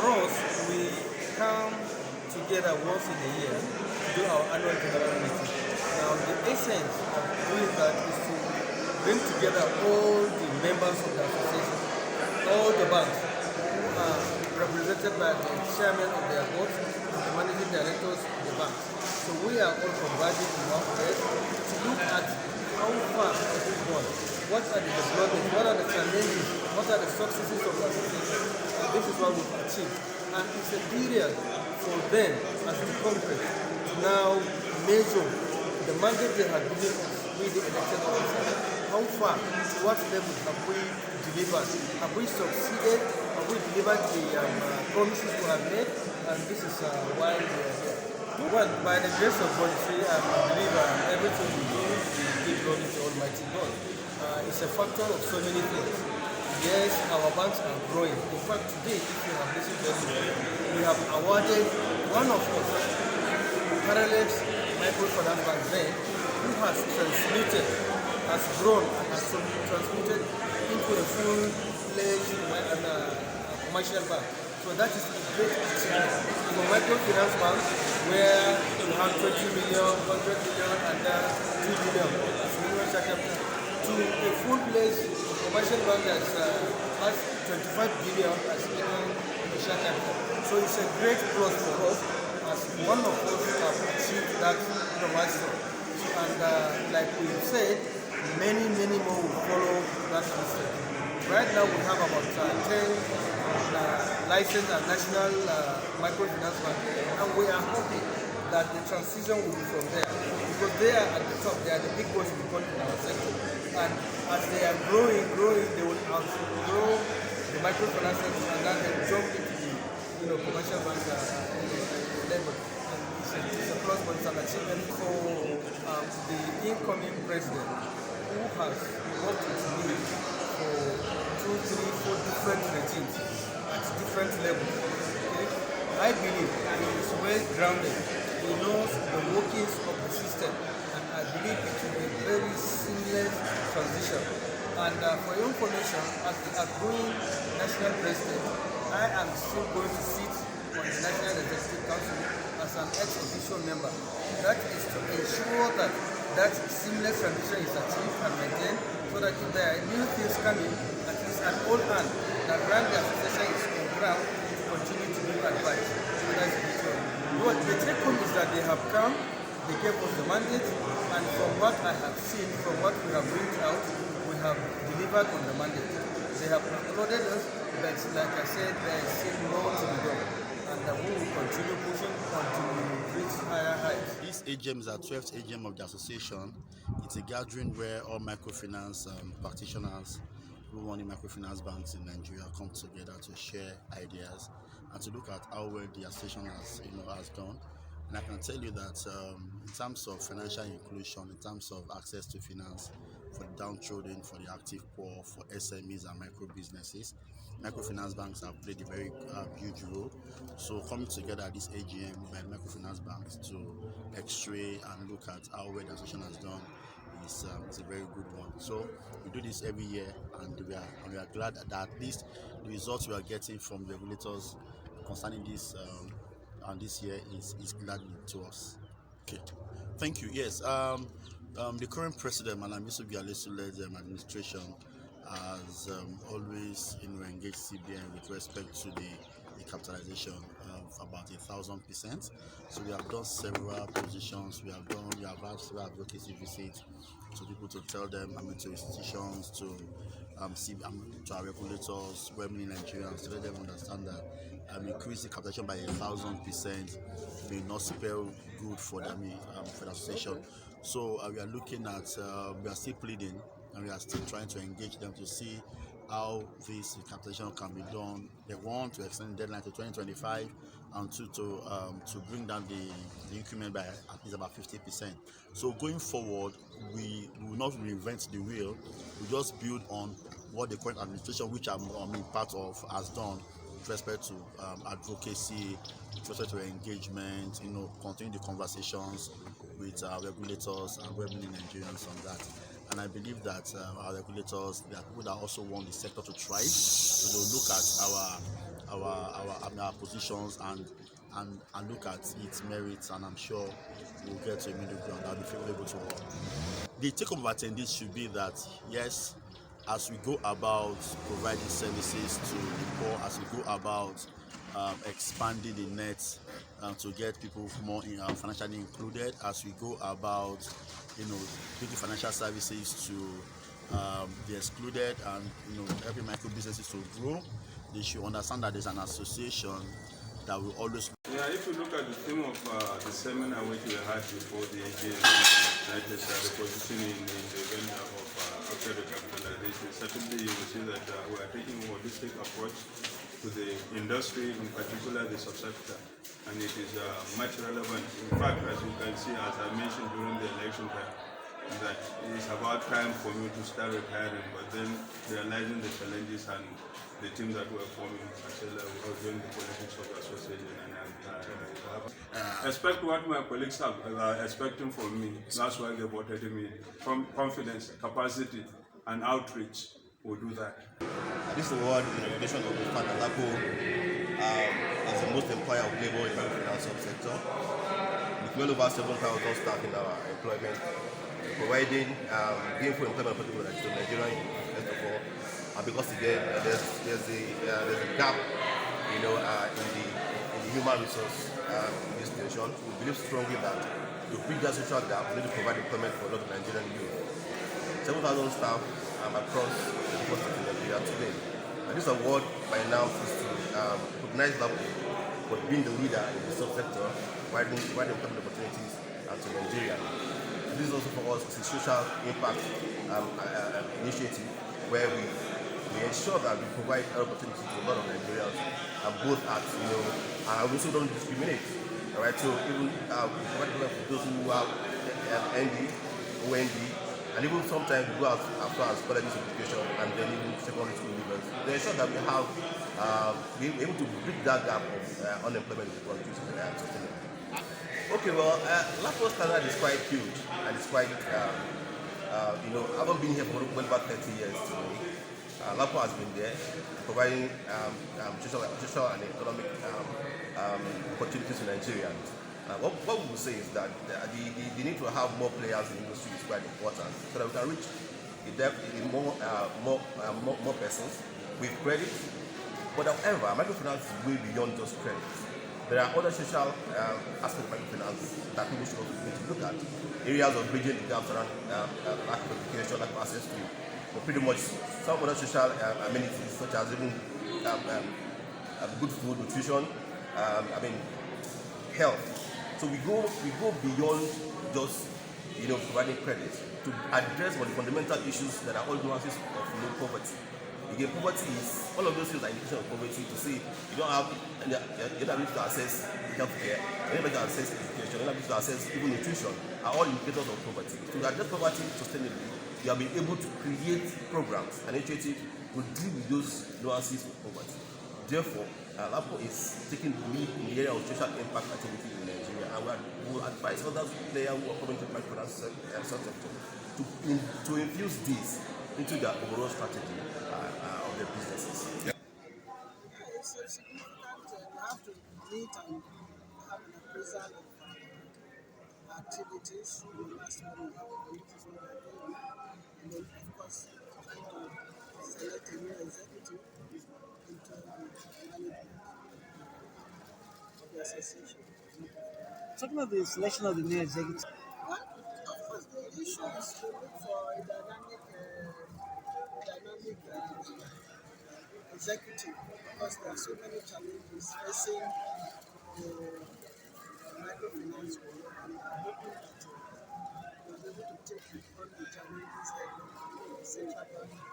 us, we come together once in a year to do our annual general meeting. Now, the essence of doing that is to bring together all the members of the association, all the banks who are represented by the chairman of their boards, the managing directors of the banks. So we are all converging in one place to look at how far have we gone, what are the developments, what are the challenges, what are the successes of the association, and this is what we've achieved. And it's a period for them as the Congress to now measure the mandate they have given us, we the elected officers. How far, to what level have we delivered? Have we succeeded? Have we delivered the promises we have made? And this is why we are here. Well, by the grace of God, I believe everything we do, we give glory to Almighty God. It's a factor of so many things. Yes, our banks are growing. In fact, today, if you have listened to us, we have awarded one of us, Parallels Microfinance Bank then, who has transmitted, has grown and has transmitted into a full-fledged commercial bank. So that is a great achievement. For Microfinance Bank, where you have 20 million, 100 million, and 2 billion as minimum share capital, to a full-fledged commercial bank that has 25 billion as minimum share capital. So it's a great plus for us as one of us have achieved that milestone. And like we said, many more will follow that system. Right now we have about 10 licensed and national microfinance bank, and we are hoping that the transition will be from there, because they are at the top, they are the big boys in our sector, and as they are growing, they will outgrow the microfinance sector, and then they will jump into the commercial bank level. And it's a plus, but it's an achievement for the incoming president, who has worked with me for 2, 3, 4 different regimes at different levels. Okay? I believe he is well grounded. He knows the workings of the system, and I believe it will be a very seamless transition. And for your information, as the outgoing national president, I am still going to sit on the National Executive Council as an ex-official member. That is to ensure that seamless transition is achieved and maintained, so that if there are new things coming, at least an old hand that ran the association is on ground to continue to give advice. So that's it. What the take home is that they have come, they gave us the mandate, and from what I have seen, from what we have reached out, we have delivered on the mandate. They have applauded us, but like I said, there is still more to be done. And we will continue pushing until we reach higher heights. This AGM is our 12th AGM of the association. It's a gathering where all microfinance practitioners who run the microfinance banks in Nigeria come together to share ideas and to look at how well the association has done. And I can tell you that in terms of financial inclusion, in terms of access to finance for the downtrodden, for the active poor, for SMEs and micro businesses, microfinance banks have played a very huge role. So coming together at this AGM by microfinance banks to x-ray and look at how well the association has done is a very good one. So we do this every year, and we are glad that at least the results we are getting from regulators concerning this and this year is gladly to us. Okay, thank you. Yes, the current president, Madam Yusuf Yalesule's administration has always engaged CBN with respect to the capitalization of about 1,000%. So we have done several positions. We have had several advocacy visits to people to tell them, to institutions, to to our regulators, women Nigerians, to let them understand that increasing capitalization by 1,000% may not spell good for the association. So we are looking at, we are still pleading, and we are still trying to engage them to see how this capitalization can be done. They want to extend the deadline to 2025, and to bring down the increment by at least about 50%. So going forward, we will not reinvent the wheel. We just build on what the current administration, which I'm part of, has done with respect to advocacy, with respect to engagement, continue the conversations with our regulators and women Nigerians on that. And I believe that our regulators, there are people that also want the sector to thrive, so they'll look at our positions and look at its merits, and I'm sure we'll get to a middle ground that we feel able to work. The take-home of attendees should be that, yes, as we go about providing services to the poor, as we go about expanding the net to get people more financially included, as we go about, bringing financial services to the excluded, and helping micro businesses to grow, they should understand that there's an association that will always. Yeah, if you look at the theme of the seminar which we had before the AGM, that is the positioning in the event of after the capitalization, certainly you will see that we are taking a holistic approach to the industry, in particular the subsector, and it is much relevant. In fact, as you can see, as I mentioned during the election time, that it is about time for me to start retiring, but then realizing the challenges and the team that we're forming, actually doing the politics of the association, and I expect what my colleagues are expecting from me. That's why they voted me. Confidence, capacity, and outreach will do that. This award in recognition of the fact that LAPO is the most employer of labor in the microfinance subsector, with well over 7,000 staff in our employment, providing gainful employment for people like Nigerian, first of all. And because again, there's a gap, in the human resource in this nation. We believe strongly that to bridge that social gap, we need to provide employment for a lot of Nigerian youth. 7,000 staff across the coast of Nigeria today. And this award by now is to recognize LAPO for being the leader in the subsector, providing employment opportunities to Nigeria. This is also for us a social impact initiative where we ensure that we provide opportunity to a lot of Nigerians, both at and we also don't discriminate. Alright, so even we provide for those who have ND, OND, and even sometimes we go as far as college education and then even secondary school leavers. To ensure that we have be able to bridge that gap of unemployment in the country sustainably. Okay, well, LAPO standard is quite huge, and it's quite, I haven't been here for about 30 years today. LAPO has been there, providing social and economic opportunities to Nigerians. What we will say is that the need to have more players in the industry is quite important, so that we can reach more persons with credit. But however, microfinance is way beyond just credit. There are other social aspects of microfinance that people should also need to look at. Areas of bridging the gaps around lack of education, lack of access to pretty much some other social amenities, such as even good food, nutrition, health. So we go beyond just providing credit to address one of the fundamental issues that are all nuances of poverty. Again, poverty is all of those things are indication of poverty. To say you don't have the ability to access healthcare, the ability to access education, the ability to access even nutrition are all indicators of poverty. To address poverty sustainably, you have been able to create programs and initiatives to deal with those nuances of poverty. Therefore, LAPO is taking the lead in the area of social impact activity in Nigeria, and we will advise other players who are coming to the microfinance sector to infuse this into their overall strategy of their businesses. Yeah, it's a significant. We have to meet and have an appraisal of activities in the last 1 year, which is what we're doing. And then, of course, trying to select a new executive into management of the association. Talking about the selection of the new executive. Well, of course, the issue is to look for a dynamic executive, because there are so many challenges facing the microfinance world, and I'm hoping that we'll be able to take on the challenges that the central government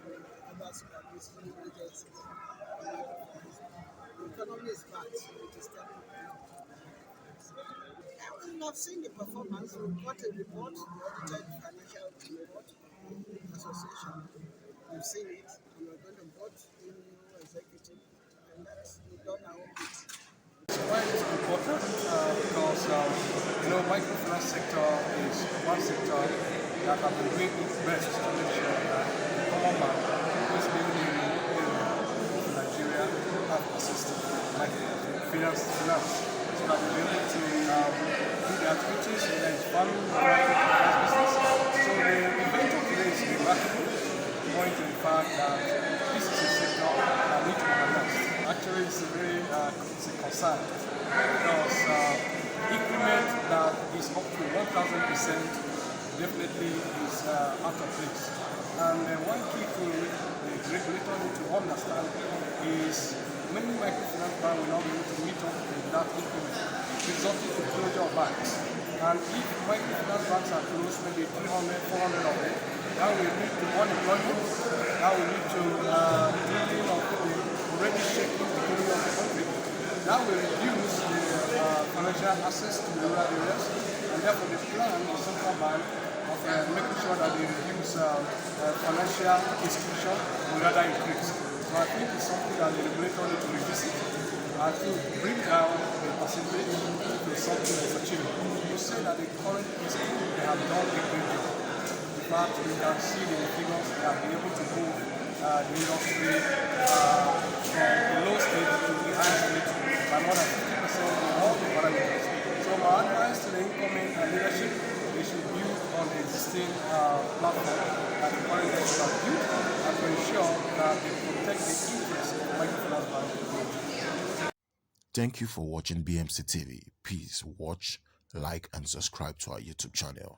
and other supervisory agencies. The economy is bad, so it is time. We have seen the performance. We've got a report, the audited financial report association. We've seen it, and we're going to vote in new executive, and that's we've done our own bit. Why it's important? Because microfinance sector is one sector that have been doing its best to make sure that the common man is being in Nigeria microfinance so that they'll be able to do their activities, whether it's farming, business. So the event of today is remarkable, pointing to the fact that this is a sector that needs to be analyzed. Actually, it's a very it's a concern because increment that is up to 1,000% definitely is out of place. And one key thing the regulator need to understand is many microfinance banks will not be able to meet up with that increment, resulting in closure of banks. And if microfinance banks are closed, maybe 300, 400 of them, that will lead to unemployment, that will lead to building of the already shaking economy of the country, that will reduce the financial access to the rural areas, and therefore the plan of central bank of making sure that they reduce financial institution will rather increase. So I think it's something that the regulator need to revisit and to bring down the percentage to something that's achievable. You say that the current fiscal they have done a great job. In fact, you can see the figures they have been able to move the industry from the low state to the high state by more than 50% in all the parameters. So my advice to the incoming leadership, they should build on the existing platform that the current leadership have built and to ensure that they protect the interests of microfinance banks. Thank you for watching BMC TV. Please watch, like, and subscribe to our YouTube channel.